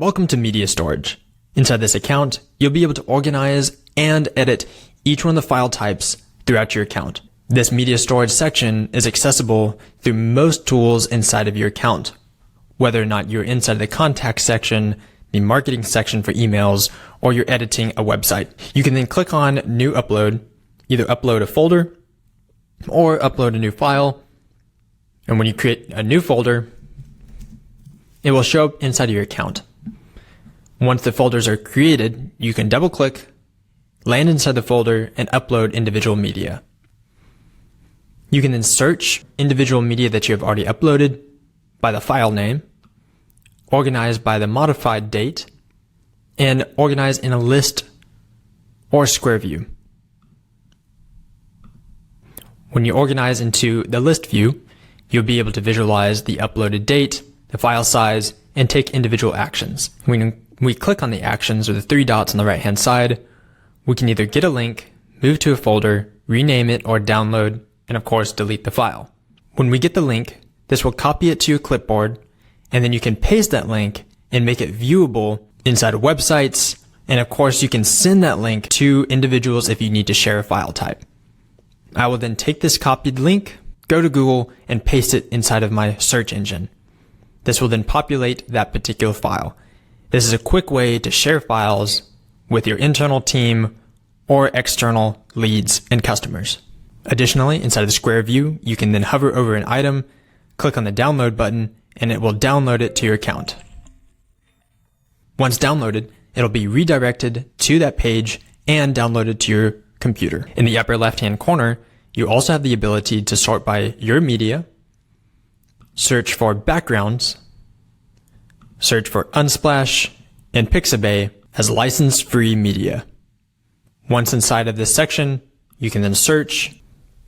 Welcome to Media Storage. Inside this account, you'll be able to organize and edit each one of the file types throughout your account. This media storage section is accessible through most tools inside of your account, whether or not you're inside the contact section, the marketing section for emails, or you're editing a website. You can then click on New Upload, either upload a folder or upload a new file. And when you create a new folder, it will show up inside of your account. Once the folders are created, you can double click, land inside the folder, and upload individual media. You can then search individual media that you have already uploaded by the file name, organize by the modified date, and organize in a list or square view. When you organize into the list view, you'll be able to visualize the uploaded date, the file size, and take individual actions. When we click on the actions or the three dots on the right hand side, we can either get a link, move to a folder, rename it, or download, and of course delete the file. When we get the link, this will copy it to your clipboard, and then you can paste that link and make it viewable inside of websites, and of course you can send that link to individuals if you need to share a file type. I will then take this copied link, go to Google, and paste it inside of my search engine. This will then populate that particular file. This is a quick way to share files with your internal team or external leads and customers. Additionally, inside of the square view, you can then hover over an item, click on the download button, and it will download it to your account. Once downloaded, it'll be redirected to that page and downloaded to your computer. In the upper left-hand corner, you also have the ability to sort by your media, search for backgrounds, search for Unsplash and Pixabay as license-free media. Once inside of this section, you can then search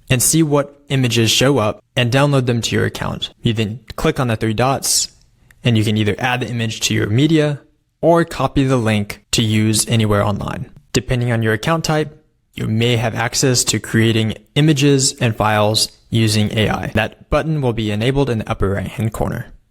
and see what images show up and download them to your account. You then click on the three dots and you can either add the image to your media or copy the link to use anywhere online. Depending on your account type, you may have access to creating images and files using AI. That button will be enabled in the upper right-hand corner.